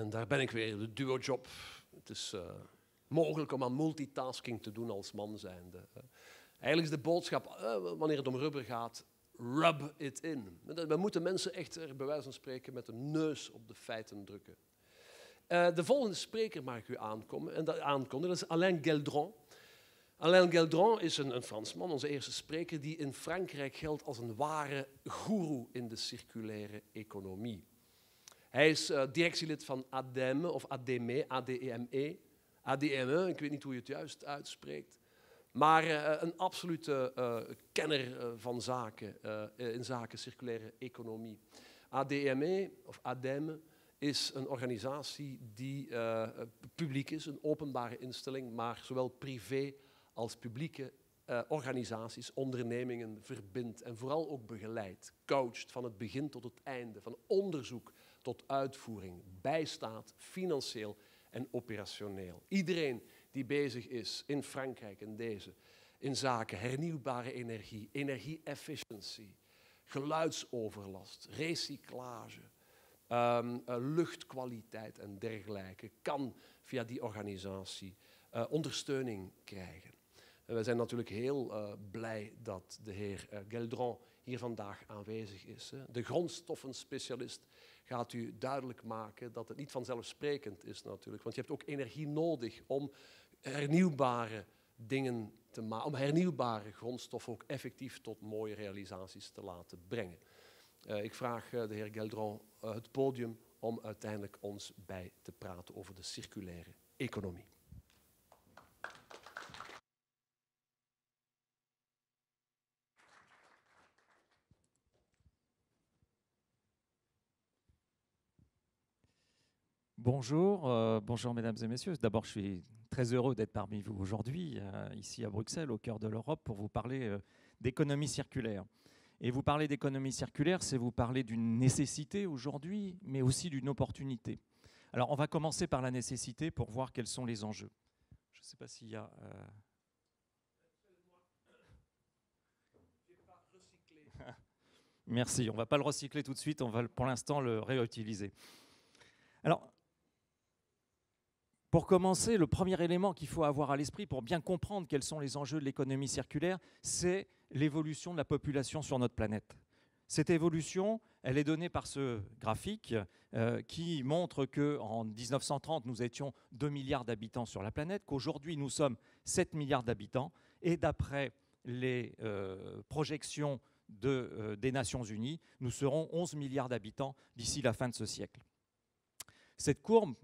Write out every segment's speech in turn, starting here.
En daar ben ik weer, de duo-job. Het is mogelijk om aan multitasking te doen als man zijnde. Eigenlijk is de boodschap, wanneer het om rubber gaat, rub it in. We moeten mensen echt, bij wijze van spreken, met de neus op de feiten drukken. De volgende spreker mag ik u aankondigen, dat is Alain Geldron. Alain Geldron is een Fransman, onze eerste spreker, die in Frankrijk geldt als een ware goeroe in de circulaire economie. Hij is directielid van ADEME, of ADEME, ADEME. ADEME, ik weet niet hoe je het juist uitspreekt. Maar een absolute kenner van zaken in zaken circulaire economie. ADEME, of ADEME, is een organisatie die publiek is, een openbare instelling, maar zowel privé als publieke organisaties, ondernemingen verbindt en vooral ook begeleidt, coacht van het begin tot het einde, van onderzoek tot uitvoering, bijstaat, financieel en operationeel. Iedereen die bezig is in Frankrijk in zaken hernieuwbare energie, energie-efficiëntie, geluidsoverlast, recyclage, luchtkwaliteit en dergelijke, kan via die organisatie ondersteuning krijgen. En we zijn natuurlijk heel blij dat de heer Geldron hier vandaag aanwezig is. De grondstoffenspecialist gaat u duidelijk maken dat het niet vanzelfsprekend is natuurlijk. Want je hebt ook energie nodig om hernieuwbare dingen te maken, om hernieuwbare grondstoffen ook effectief tot mooie realisaties te laten brengen. Ik vraag de heer Geldron het podium om uiteindelijk ons bij te praten over de circulaire economie. Bonjour, bonjour mesdames et messieurs. D'abord, je suis très heureux d'être parmi vous aujourd'hui, ici à Bruxelles, au cœur de l'Europe, pour vous parler d'économie circulaire. Et vous parler d'économie circulaire, c'est vous parler d'une nécessité aujourd'hui, mais aussi d'une opportunité. Alors, on va commencer par la nécessité pour voir quels sont les enjeux. Je ne sais pas s'il y a... Merci, on ne va pas le recycler tout de suite, on va pour l'instant le réutiliser. Alors, pour commencer, le premier élément qu'il faut avoir à l'esprit pour bien comprendre quels sont les enjeux de l'économie circulaire, c'est l'évolution de la population sur notre planète. Cette évolution, elle est donnée par ce graphique qui montre qu'en 1930, nous étions 2 milliards d'habitants sur la planète, qu'aujourd'hui, nous sommes 7 milliards d'habitants, et d'après les projections des Nations Unies, nous serons 11 milliards d'habitants d'ici la fin de ce siècle. Cette courbe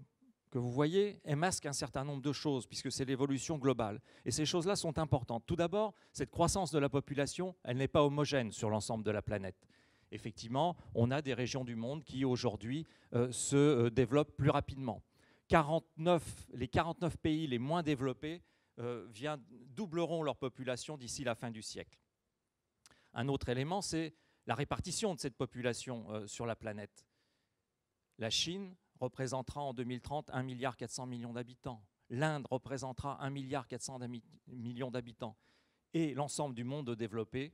que vous voyez, elle masque un certain nombre de choses, puisque c'est l'évolution globale. Et ces choses-là sont importantes. Tout d'abord, cette croissance de la population, elle n'est pas homogène sur l'ensemble de la planète. Effectivement, on a des régions du monde qui, aujourd'hui, se développent plus rapidement. Les 49 pays les moins développés doubleront leur population d'ici la fin du siècle. Un autre élément, c'est la répartition de cette population sur la planète. La Chine représentera en 2030 1,4 milliard d'habitants. L'Inde représentera 1,4 milliard d'habitants. Et l'ensemble du monde développé,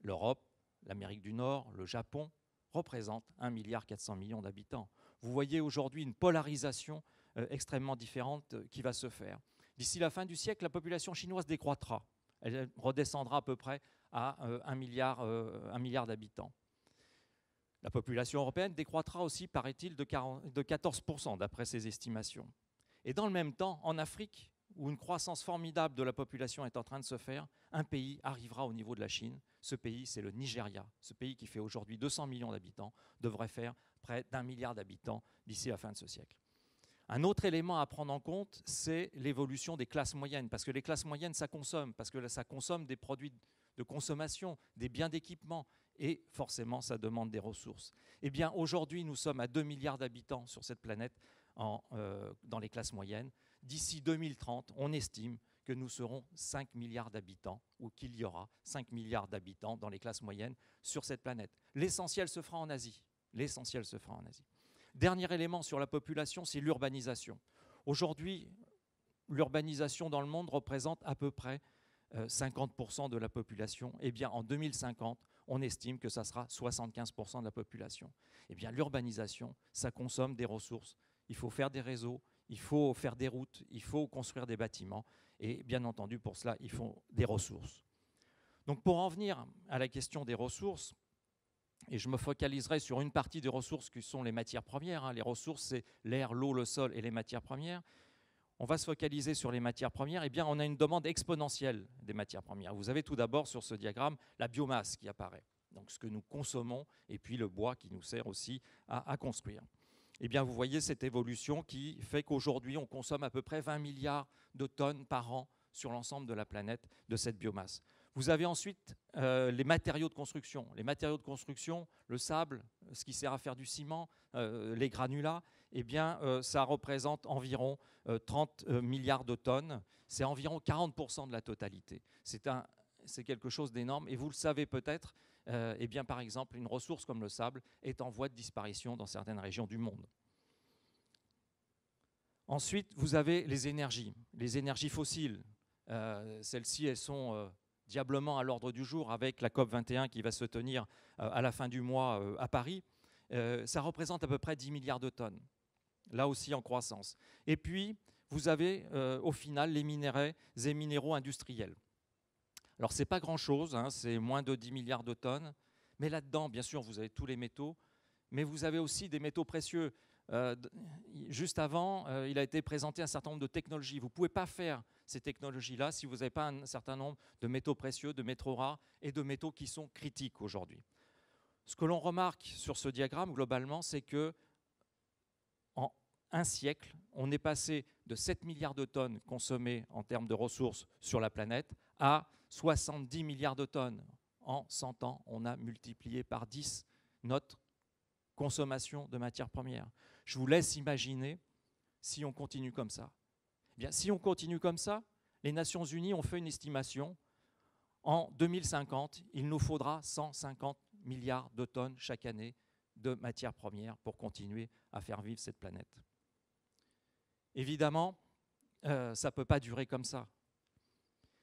l'Europe, l'Amérique du Nord, le Japon, représentent 1,4 milliard d'habitants. Vous voyez aujourd'hui une polarisation extrêmement différente qui va se faire. D'ici la fin du siècle, la population chinoise décroîtra. Elle redescendra à peu près à 1 milliard d'habitants. La population européenne décroîtra aussi, paraît-il, de 14% d'après ces estimations. Et dans le même temps, en Afrique, où une croissance formidable de la population est en train de se faire, un pays arrivera au niveau de la Chine. Ce pays, c'est le Nigeria. Ce pays qui fait aujourd'hui 200 millions d'habitants devrait faire près d'1 milliard d'habitants d'ici la fin de ce siècle. Un autre élément à prendre en compte, c'est l'évolution des classes moyennes. Parce que les classes moyennes, ça consomme. Parce que ça consomme des produits de consommation, des biens d'équipement. Et forcément, ça demande des ressources. Eh bien, aujourd'hui, nous sommes à 2 milliards d'habitants sur cette planète dans les classes moyennes. D'ici 2030, on estime que nous serons 5 milliards d'habitants, ou qu'il y aura 5 milliards d'habitants dans les classes moyennes sur cette planète. L'essentiel se fera en Asie. L'essentiel se fera en Asie. Dernier élément sur la population, c'est l'urbanisation. Aujourd'hui, l'urbanisation dans le monde représente à peu près 50% de la population. Eh bien, en 2050, on estime que ça sera 75% de la population. Eh bien, l'urbanisation, ça consomme des ressources il faut faire des réseaux, il faut faire des routes, il faut construire des bâtiments. Et bien entendu, pour cela, il faut des ressources. Donc pour en venir à la question des ressources, et je me focaliserai sur une partie des ressources qui sont les matières premières. Les ressources, c'est l'air, l'eau, le sol et les matières premières. On va se focaliser sur les matières premières. Eh bien, on a une demande exponentielle des matières premières. Vous avez tout d'abord sur ce diagramme la biomasse qui apparaît, donc ce que nous consommons, et puis le bois qui nous sert aussi à construire. Eh bien, vous voyez cette évolution qui fait qu'aujourd'hui, on consomme à peu près 20 milliards de tonnes par an sur l'ensemble de la planète de cette biomasse. Vous avez ensuite les matériaux de construction. Les matériaux de construction, le sable, ce qui sert à faire du ciment, les granulats, eh bien, ça représente environ 30 milliards de tonnes. C'est environ 40% de la totalité. C'est quelque chose d'énorme. Et vous le savez peut-être, eh bien, par exemple, une ressource comme le sable est en voie de disparition dans certaines régions du monde. Ensuite, vous avez les énergies fossiles. Celles-ci, elles sont diablement à l'ordre du jour avec la COP21 qui va se tenir à la fin du mois à Paris. Ça représente à peu près 10 milliards de tonnes, là aussi en croissance. Et puis, vous avez au final les minerais et minéraux industriels. Alors, ce n'est pas grand-chose, hein, c'est moins de 10 milliards de tonnes, mais là-dedans, bien sûr, vous avez tous les métaux, mais vous avez aussi des métaux précieux. Juste avant, il a été présenté un certain nombre de technologies. Vous ne pouvez pas faire ces technologies-là si vous n'avez pas un certain nombre de métaux précieux, de métaux rares et de métaux qui sont critiques aujourd'hui. Ce que l'on remarque sur ce diagramme, globalement, c'est que en un siècle, on est passé de 7 milliards de tonnes consommées en termes de ressources sur la planète à 70 milliards de tonnes. En 100 ans, on a multiplié par 10 notre consommation de matières premières. Je vous laisse imaginer si on continue comme ça. Eh bien, si on continue comme ça, les Nations Unies ont fait une estimation. En 2050, il nous faudra 150 milliards de tonnes chaque année de matières premières pour continuer à faire vivre cette planète. Évidemment, ça ne peut pas durer comme ça.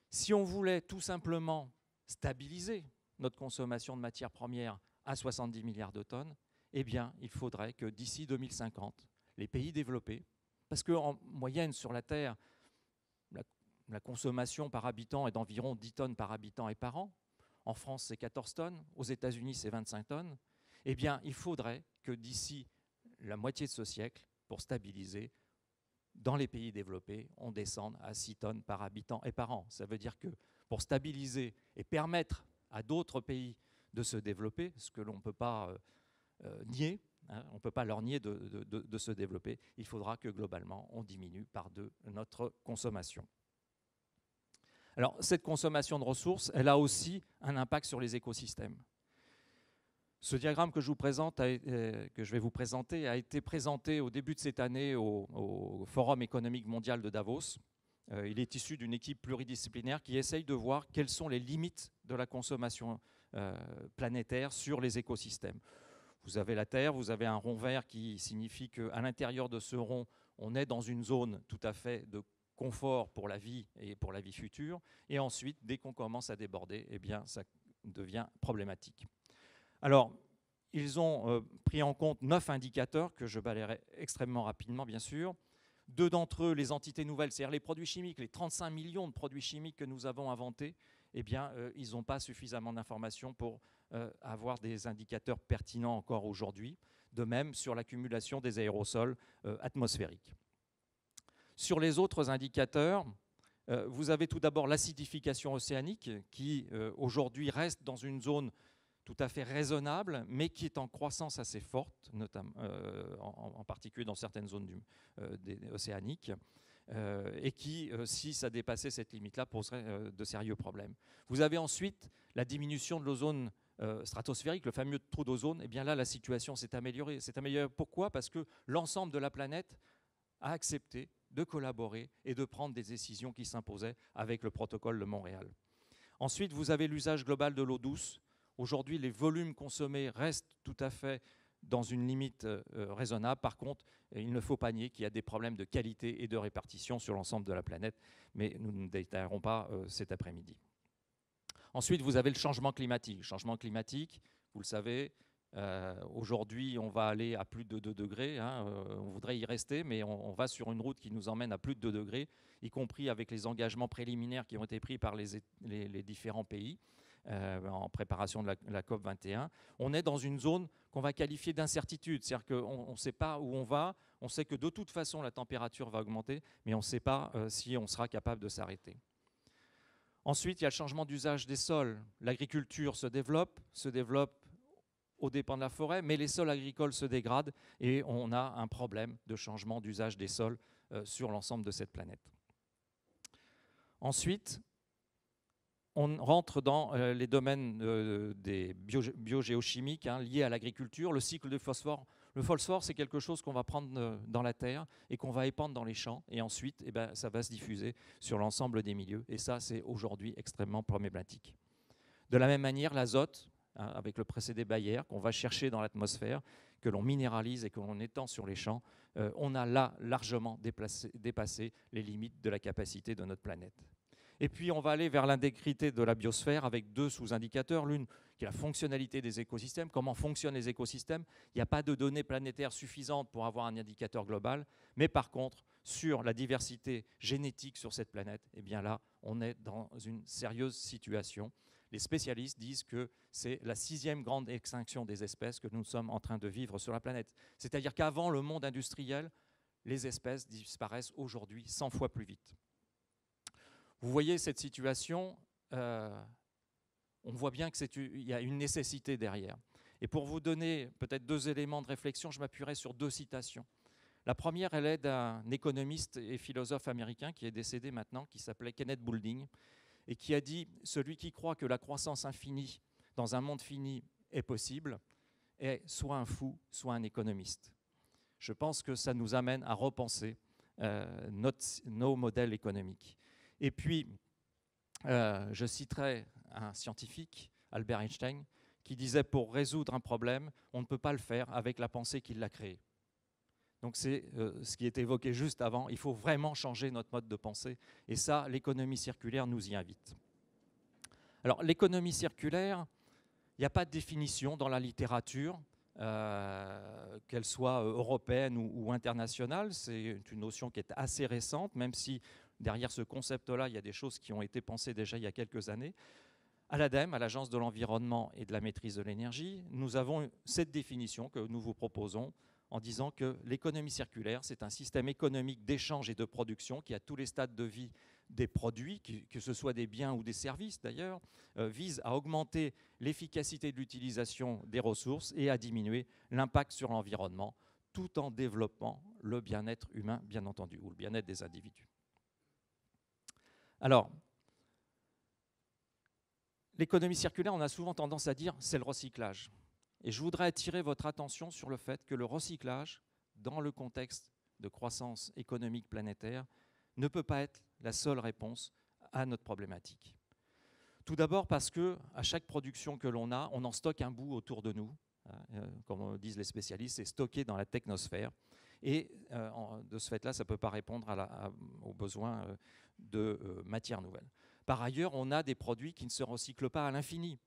Si on voulait tout simplement stabiliser notre consommation de matières premières à 70 milliards de tonnes, eh bien, il faudrait que d'ici 2050, les pays développés, parce qu'en moyenne sur la Terre, la consommation par habitant est d'environ 10 tonnes par habitant et par an, en France c'est 14 tonnes, aux États-Unis c'est 25 tonnes, eh bien, il faudrait que d'ici la moitié de ce siècle, pour stabiliser, dans les pays développés, on descende à 6 tonnes par habitant et par an. Ça veut dire que pour stabiliser et permettre à d'autres pays de se développer, ce que l'on ne peut pas nier, hein, on ne peut pas leur nier de se développer, il faudra que globalement on diminue par 2 notre consommation. Alors cette consommation de ressources, elle a aussi un impact sur les écosystèmes. Ce diagramme que je vais vous présenter a été présenté au début de cette année au Forum économique mondial de Davos. Il est issu d'une équipe pluridisciplinaire qui essaye de voir quelles sont les limites de la consommation planétaire sur les écosystèmes. Vous avez la Terre, vous avez un rond vert qui signifie qu'à l'intérieur de ce rond, on est dans une zone tout à fait de confort pour la vie et pour la vie future. Et ensuite, dès qu'on commence à déborder, eh bien, ça devient problématique. Alors, ils ont pris en compte 9 indicateurs que je balayerai extrêmement rapidement, bien sûr. 2 d'entre eux, les entités nouvelles, c'est-à-dire les produits chimiques, les 35 millions de produits chimiques que nous avons inventés, eh bien, ils n'ont pas suffisamment d'informations pour avoir des indicateurs pertinents encore aujourd'hui. De même, sur l'accumulation des aérosols atmosphériques. Sur les autres indicateurs, vous avez tout d'abord l'acidification océanique qui, aujourd'hui, reste dans une zone tout à fait raisonnable, mais qui est en croissance assez forte, notamment, en particulier dans certaines zones océaniques, et qui, si ça dépassait cette limite-là, poserait de sérieux problèmes. Vous avez ensuite la diminution de l'ozone stratosphérique, le fameux trou d'ozone. Eh bien là, la situation s'est améliorée. Pourquoi ? Parce que l'ensemble de la planète a accepté de collaborer et de prendre des décisions qui s'imposaient avec le protocole de Montréal. Ensuite, vous avez l'usage global de l'eau douce. Aujourd'hui, les volumes consommés restent tout à fait dans une limite raisonnable. Par contre, il ne faut pas nier qu'il y a des problèmes de qualité et de répartition sur l'ensemble de la planète, mais nous ne détaillerons pas cet après-midi. Ensuite, vous avez le changement climatique. Le changement climatique, vous le savez, Aujourd'hui, on va aller à plus de 2 degrés. Hein, on voudrait y rester, mais on va sur une route qui nous emmène à plus de 2 degrés, y compris avec les engagements préliminaires qui ont été pris par les différents pays en préparation de la COP 21. On est dans une zone qu'on va qualifier d'incertitude, c'est-à-dire qu'on ne sait pas où on va, on sait que de toute façon la température va augmenter, mais on ne sait pas si on sera capable de s'arrêter. Ensuite, il y a le changement d'usage des sols. L'agriculture se développe aux dépens de la forêt, mais les sols agricoles se dégradent et on a un problème de changement d'usage des sols sur l'ensemble de cette planète. Ensuite, on rentre dans les domaines des biogéochimiques liés à l'agriculture, le cycle du phosphore. Le phosphore, c'est quelque chose qu'on va prendre dans la terre et qu'on va épandre dans les champs. Et ensuite, ça va se diffuser sur l'ensemble des milieux. Et ça, c'est aujourd'hui extrêmement problématique. De la même manière, l'azote, avec le précédé Bayer, qu'on va chercher dans l'atmosphère, que l'on minéralise et que l'on étend sur les champs, on a là largement dépassé les limites de la capacité de notre planète. Et puis, on va aller vers l'intégrité de la biosphère avec 2 sous-indicateurs. L'une qui est la fonctionnalité des écosystèmes. Comment fonctionnent les écosystèmes? Il n'y a pas de données planétaires suffisantes pour avoir un indicateur global. Mais par contre, sur la diversité génétique sur cette planète, eh bien là, on est dans une sérieuse situation. Les spécialistes disent que c'est la 6e grande extinction des espèces que nous sommes en train de vivre sur la planète. C'est-à-dire qu'avant le monde industriel, les espèces disparaissent aujourd'hui 100 fois plus vite. Vous voyez cette situation, on voit bien qu'il y a une nécessité derrière. Et pour vous donner peut-être 2 éléments de réflexion, je m'appuierai sur 2 citations. La première, elle est d'un économiste et philosophe américain qui est décédé maintenant, qui s'appelait Kenneth Boulding, et qui a dit « Celui qui croit que la croissance infinie dans un monde fini est possible est soit un fou, soit un économiste. » Je pense que ça nous amène à repenser nos modèles économiques. Et puis, je citerai un scientifique, Albert Einstein, qui disait « Pour résoudre un problème, on ne peut pas le faire avec la pensée qui l'a créé. » Donc c'est ce qui est évoqué juste avant. Il faut vraiment changer notre mode de pensée. Et ça, l'économie circulaire nous y invite. Alors, l'économie circulaire, il n'y a pas de définition dans la littérature, qu'elle soit européenne ou internationale. C'est une notion qui est assez récente, même si derrière ce concept-là, il y a des choses qui ont été pensées déjà il y a quelques années. À l'ADEME, à l'Agence de l'environnement et de la maîtrise de l'énergie, nous avons cette définition que nous vous proposons en disant que l'économie circulaire, c'est un système économique d'échange et de production qui, à tous les stades de vie des produits, que ce soit des biens ou des services d'ailleurs, vise à augmenter l'efficacité de l'utilisation des ressources et à diminuer l'impact sur l'environnement, tout en développant le bien-être humain, bien entendu, ou le bien-être des individus. Alors, l'économie circulaire, on a souvent tendance à dire c'est le recyclage. Et je voudrais attirer votre attention sur le fait que le recyclage, dans le contexte de croissance économique planétaire, ne peut pas être la seule réponse à notre problématique. Tout d'abord parce qu'à chaque production que l'on a, on en stocke un bout autour de nous. Comme disent les spécialistes, c'est stocké dans la technosphère. Et de ce fait-là, ça ne peut pas répondre aux besoins de matières nouvelles. Par ailleurs, on a des produits qui ne se recyclent pas à l'infini.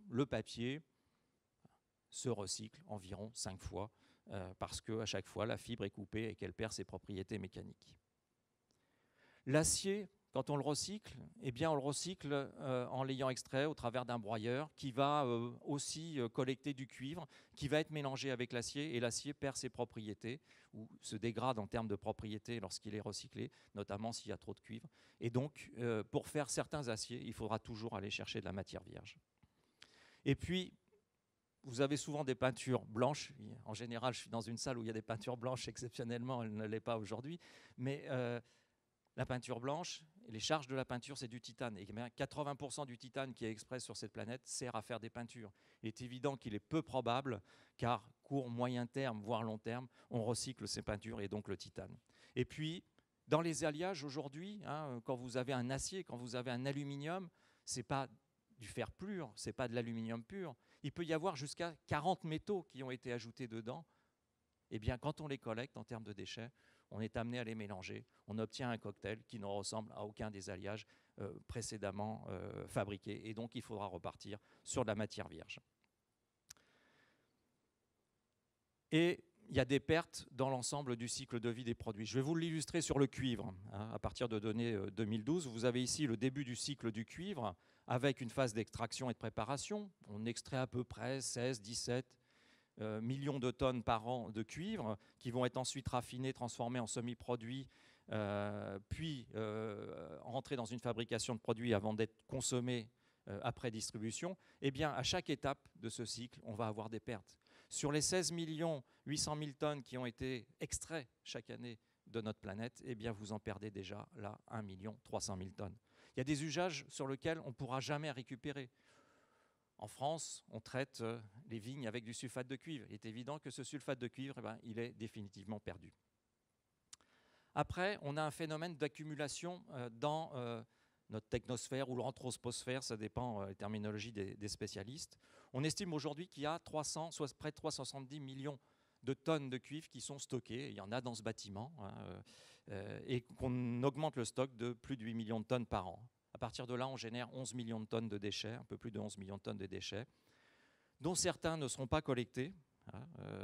Le papier se recycle environ 5 fois parce qu'à chaque fois, la fibre est coupée et qu'elle perd ses propriétés mécaniques. L'acier, quand on le recycle, eh bien on le recycle en l'ayant extrait au travers d'un broyeur qui va aussi collecter du cuivre, qui va être mélangé avec l'acier, et l'acier perd ses propriétés ou se dégrade en termes de propriétés lorsqu'il est recyclé, notamment s'il y a trop de cuivre. Et donc, pour faire certains aciers, il faudra toujours aller chercher de la matière vierge. Et puis, vous avez souvent des peintures blanches. En général, je suis dans une salle où il y a des peintures blanches. Exceptionnellement, elle ne l'est pas aujourd'hui. Mais la peinture blanche, les charges de la peinture, c'est du titane. Et 80% du titane qui est exprès sur cette planète sert à faire des peintures. Il est évident qu'il est peu probable, car court, moyen terme, voire long terme, on recycle ces peintures et donc le titane. Et puis, dans les alliages aujourd'hui, quand vous avez un acier, quand vous avez un aluminium, ce n'est pas du fer pur, ce n'est pas de l'aluminium pur. Il peut y avoir jusqu'à 40 métaux qui ont été ajoutés dedans. Eh bien, quand on les collecte en termes de déchets, on est amené à les mélanger. On obtient un cocktail qui ne ressemble à aucun des alliages précédemment fabriqués. Et donc, il faudra repartir sur de la matière vierge. Et il y a des pertes dans l'ensemble du cycle de vie des produits. Je vais vous l'illustrer sur le cuivre. À partir de données 2012, vous avez ici le début du cycle du cuivre avec une phase d'extraction et de préparation. On extrait à peu près 16, 17 millions de tonnes par an de cuivre qui vont être ensuite raffinés, transformés en semi-produits, puis rentrer dans une fabrication de produits avant d'être consommés après distribution. Eh bien, à chaque étape de ce cycle, on va avoir des pertes. Sur les 16 800 000 tonnes qui ont été extraits chaque année de notre planète, eh bien, vous en perdez déjà là 1 300 000 tonnes. Il y a des usages sur lesquels on ne pourra jamais récupérer. En France, on traite les vignes avec du sulfate de cuivre. Il est évident que ce sulfate de cuivre, il est définitivement perdu. Après, on a un phénomène d'accumulation dans notre technosphère ou l'anthroposphère, ça dépend des terminologies des spécialistes. On estime aujourd'hui qu'il y a près de 370 millions de tonnes de cuivre qui sont stockées. Il y en a dans ce bâtiment, et qu'on augmente le stock de plus de 8 millions de tonnes par an. À partir de là, on génère 11 millions de tonnes de déchets, un peu plus de 11 millions de tonnes de déchets, dont certains ne seront pas collectés.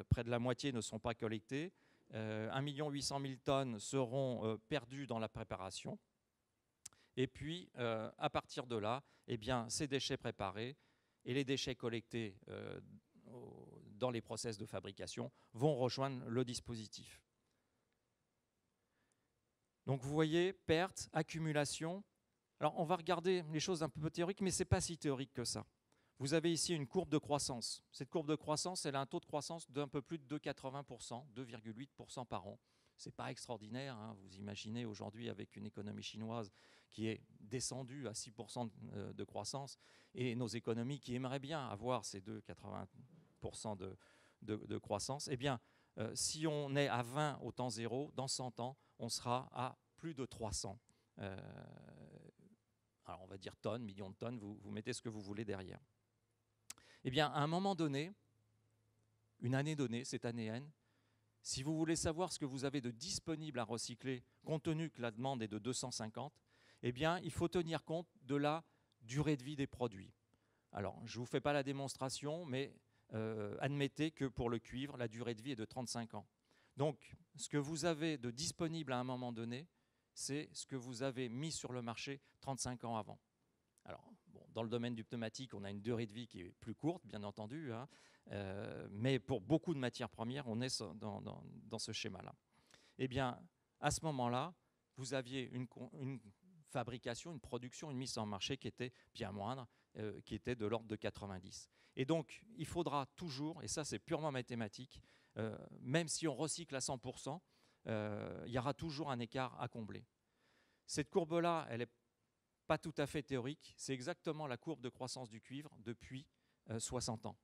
Près de la moitié ne seront pas collectés. 1 800 000 tonnes seront perdues dans la préparation. Et puis, à partir de là, eh bien, ces déchets préparés et les déchets collectés dans les process de fabrication vont rejoindre le dispositif. Donc, vous voyez, perte, accumulation. Alors, on va regarder les choses un peu théoriques, mais ce n'est pas si théorique que ça. Vous avez ici une courbe de croissance. Cette courbe de croissance, elle a un taux de croissance d'un peu plus de 2,80%, 2,8% par an. Ce n'est pas extraordinaire, hein. Vous imaginez aujourd'hui avec une économie chinoise qui est descendue à 6% de croissance et nos économies qui aimeraient bien avoir ces 2,80% de croissance, eh bien, si on est à 20 au temps zéro, dans 100 ans, on sera à plus de 300. Alors on va dire tonnes, millions de tonnes, vous mettez ce que vous voulez derrière. Eh bien, à un moment donné, une année donnée, cette année N, si vous voulez savoir ce que vous avez de disponible à recycler, compte tenu que la demande est de 250, eh bien, il faut tenir compte de la durée de vie des produits. Alors, je ne vous fais pas la démonstration, mais admettez que pour le cuivre, la durée de vie est de 35 ans. Donc, ce que vous avez de disponible à un moment donné, c'est ce que vous avez mis sur le marché 35 ans avant. Alors, bon, dans le domaine du pneumatique, on a une durée de vie qui est plus courte, bien entendu, hein, mais pour beaucoup de matières premières, on est dans ce schéma-là. Eh bien, à ce moment-là, vous aviez une fabrication, une production, une mise en marché qui était bien moindre, qui était de l'ordre de 90. Et donc, il faudra toujours, et ça c'est purement mathématique, même si on recycle à 100%, il y aura toujours un écart à combler. Cette courbe-là, elle n'est pas tout à fait théorique, c'est exactement la courbe de croissance du cuivre depuis 60 ans.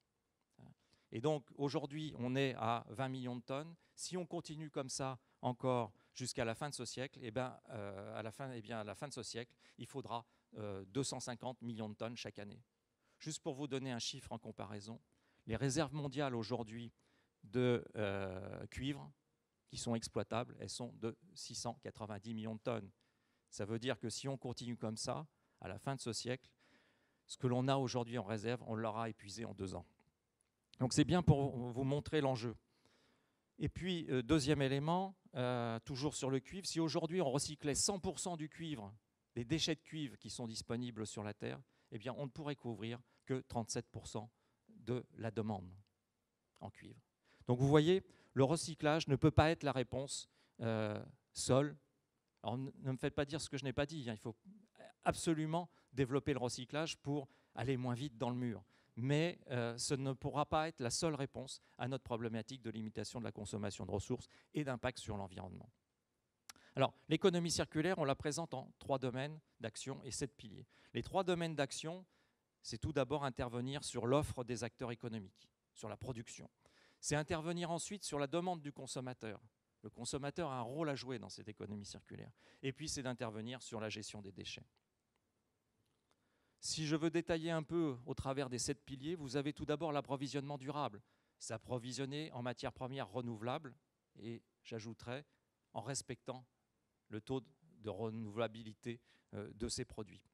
Et donc aujourd'hui, on est à 20 millions de tonnes. Si on continue comme ça encore jusqu'à la fin de ce siècle, eh bien, à la fin de ce siècle, il faudra 250 millions de tonnes chaque année. Juste pour vous donner un chiffre en comparaison, les réserves mondiales aujourd'hui de cuivre qui sont exploitables, elles sont de 690 millions de tonnes. Ça veut dire que si on continue comme ça, à la fin de ce siècle, ce que l'on a aujourd'hui en réserve, on l'aura épuisé en 2 ans. Donc c'est bien pour vous montrer l'enjeu. Et puis, deuxième élément, toujours sur le cuivre, si aujourd'hui on recyclait 100% du cuivre, les déchets de cuivre qui sont disponibles sur la Terre, eh bien on ne pourrait couvrir que 37% de la demande en cuivre. Donc vous voyez, le recyclage ne peut pas être la réponse seule. Alors ne me faites pas dire ce que je n'ai pas dit, hein. Il faut absolument développer le recyclage pour aller moins vite dans le mur. Mais ce ne pourra pas être la seule réponse à notre problématique de limitation de la consommation de ressources et d'impact sur l'environnement. Alors, l'économie circulaire, on la présente en 3 domaines d'action et 7 piliers. Les 3 domaines d'action, c'est tout d'abord intervenir sur l'offre des acteurs économiques, sur la production. C'est intervenir ensuite sur la demande du consommateur. Le consommateur a un rôle à jouer dans cette économie circulaire. Et puis, c'est d'intervenir sur la gestion des déchets. Si je veux détailler un peu au travers des 7 piliers, vous avez tout d'abord l'approvisionnement durable. S'approvisionner en matières premières renouvelables et, j'ajouterais, en respectant le taux de renouvelabilité de ces produits,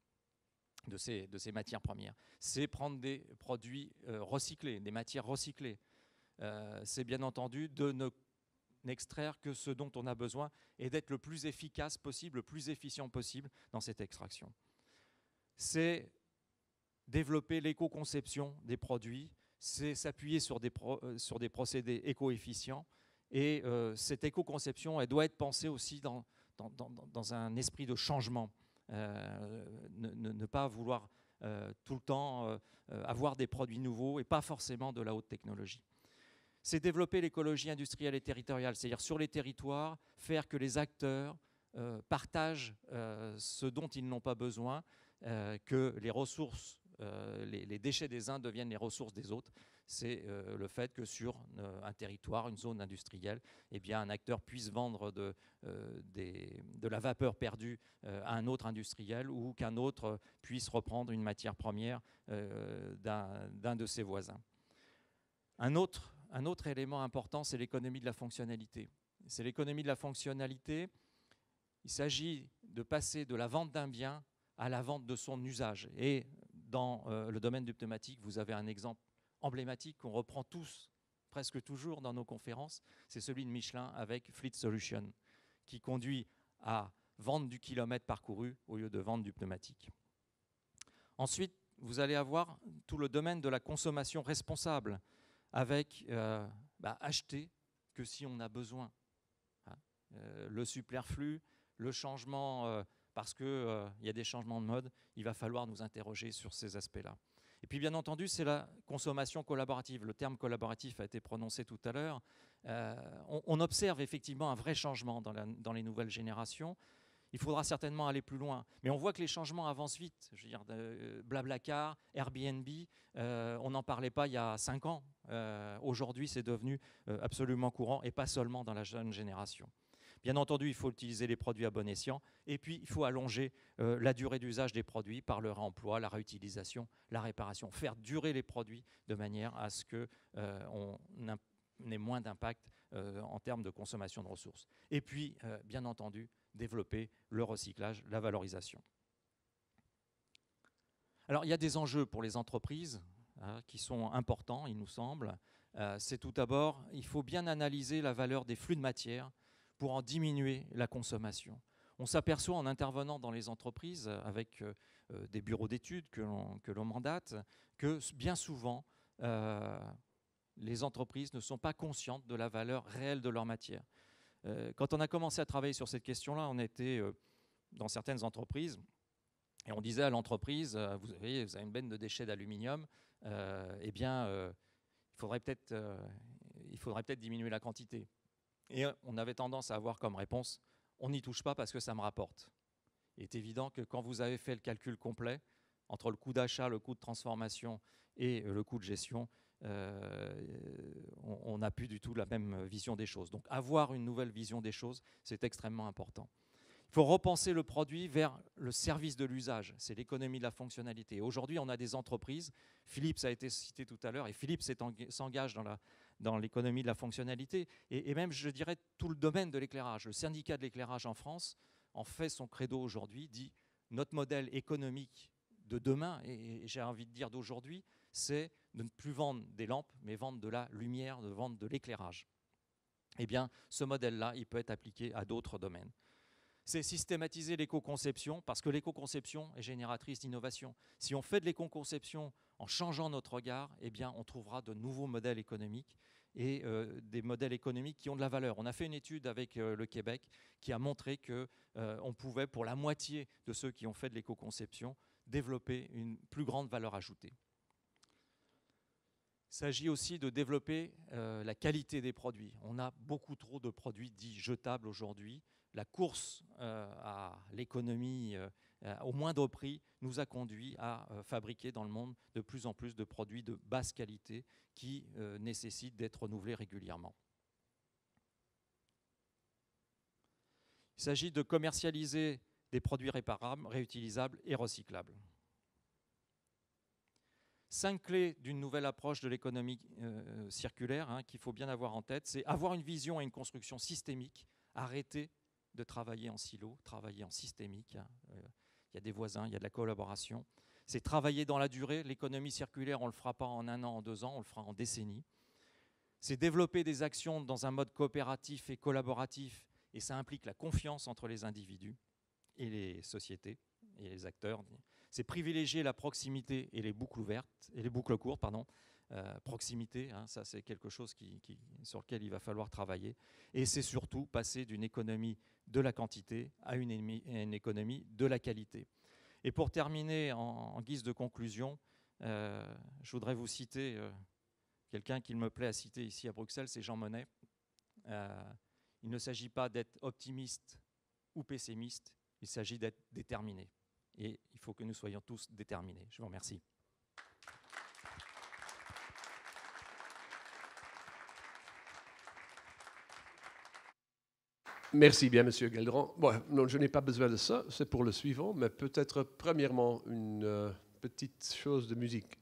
de ces matières premières. C'est prendre des produits recyclés, des matières recyclées. c'est bien entendu de n'extraire que ce dont on a besoin et d'être le plus efficace possible, le plus efficient possible dans cette extraction. C'est développer l'éco-conception des produits, c'est s'appuyer sur des procédés éco-efficients. Et cette éco-conception, elle doit être pensée aussi dans un esprit de changement. Ne pas vouloir tout le temps avoir des produits nouveaux et pas forcément de la haute technologie. C'est développer l'écologie industrielle et territoriale, c'est-à-dire sur les territoires, faire que les acteurs partagent ce dont ils n'ont pas besoin, que les ressources, les déchets des uns deviennent les ressources des autres. C'est le fait que sur un territoire, une zone industrielle, eh bien, un acteur puisse vendre de la vapeur perdue à un autre industriel ou qu'un autre puisse reprendre une matière première d'un de ses voisins. Un autre élément important, c'est l'économie de la fonctionnalité. C'est l'économie de la fonctionnalité. Il s'agit de passer de la vente d'un bien à la vente de son usage. Et dans le domaine du pneumatique, vous avez un exemple emblématique qu'on reprend tous, presque toujours dans nos conférences, c'est celui de Michelin avec Fleet Solution, qui conduit à vendre du kilomètre parcouru au lieu de vendre du pneumatique. Ensuite, vous allez avoir tout le domaine de la consommation responsable, avec acheter que si on a besoin. Le superflu, le changement, parce qu'il y a des changements de mode, il va falloir nous interroger sur ces aspects-là. Et puis bien entendu, c'est la consommation collaborative. Le terme collaboratif a été prononcé tout à l'heure. On observe effectivement un vrai changement dans les nouvelles générations. Il faudra certainement aller plus loin. Mais on voit que les changements avancent vite. Je veux dire, Blablacar, Airbnb, on n'en parlait pas il y a 5 ans. Aujourd'hui, c'est devenu absolument courant, et pas seulement dans la jeune génération. Bien entendu, il faut utiliser les produits à bon escient, et puis il faut allonger la durée d'usage des produits par le réemploi, la réutilisation, la réparation. Faire durer les produits de manière à ce qu'on ait moins d'impact en termes de consommation de ressources. Et puis, bien entendu, développer le recyclage, la valorisation. Alors, il y a des enjeux pour les entreprises qui sont importants, il nous semble. C'est tout d'abord, il faut bien analyser la valeur des flux de matière pour en diminuer la consommation. On s'aperçoit en intervenant dans les entreprises avec des bureaux d'études que l'on mandate que bien souvent, les entreprises ne sont pas conscientes de la valeur réelle de leur matière. Quand on a commencé à travailler sur cette question-là, on était dans certaines entreprises et on disait à l'entreprise, vous avez une benne de déchets d'aluminium, eh bien, il faudrait peut-être diminuer la quantité. Et on avait tendance à avoir comme réponse, on n'y touche pas parce que ça me rapporte. Il est évident que quand vous avez fait le calcul complet, entre le coût d'achat, le coût de transformation et le coût de gestion, on n'a plus du tout la même vision des choses. Donc avoir une nouvelle vision des choses, c'est extrêmement important. Il faut repenser le produit vers le service de l'usage, c'est l'économie de la fonctionnalité. Aujourd'hui, on a des entreprises, Philips a été cité tout à l'heure, et Philips s'engage dans l'économie de la fonctionnalité, et même, je dirais, tout le domaine de l'éclairage. Le syndicat de l'éclairage en France en fait son credo aujourd'hui, dit notre modèle économique de demain, et j'ai envie de dire d'aujourd'hui, c'est de ne plus vendre des lampes, mais vendre de la lumière, de vendre de l'éclairage. Eh bien, ce modèle-là, il peut être appliqué à d'autres domaines. C'est systématiser l'éco-conception, parce que l'éco-conception est génératrice d'innovation. Si on fait de l'éco-conception en changeant notre regard, eh bien, on trouvera de nouveaux modèles économiques et des modèles économiques qui ont de la valeur. On a fait une étude avec le Québec qui a montré qu'on pouvait, pour la moitié de ceux qui ont fait de l'éco-conception, développer une plus grande valeur ajoutée. Il s'agit aussi de développer la qualité des produits. On a beaucoup trop de produits dits jetables aujourd'hui. La course à l'économie au moindre prix nous a conduit à fabriquer dans le monde de plus en plus de produits de basse qualité qui nécessitent d'être renouvelés régulièrement. Il s'agit de commercialiser des produits réparables, réutilisables et recyclables. 5 clés d'une nouvelle approche de l'économie circulaire qu'il faut bien avoir en tête, c'est avoir une vision et une construction systémique, arrêter de travailler en silo, travailler en systémique. Il y a des voisins, il y a de la collaboration. C'est travailler dans la durée. L'économie circulaire, on ne le fera pas en 1 an, en 2 ans, on le fera en décennies. c'est développer des actions dans un mode coopératif et collaboratif, et ça implique la confiance entre les individus et les sociétés et les acteurs. C'est privilégier la proximité et les boucles ouvertes, et les boucles courtes, pardon. Proximité, hein, ça c'est quelque chose sur lequel il va falloir travailler. Et c'est surtout passer d'une économie de la quantité à une économie de la qualité. Et pour terminer, en guise de conclusion, je voudrais vous citer quelqu'un qu'il me plaît à citer ici à Bruxelles, c'est Jean Monnet. Il ne s'agit pas d'être optimiste ou pessimiste, il s'agit d'être déterminé. Et il faut que nous soyons tous déterminés. Je vous remercie. Merci bien, Monsieur Gueldron. Bon, non, je n'ai pas besoin de ça, c'est pour le suivant, mais peut-être premièrement une petite chose de musique.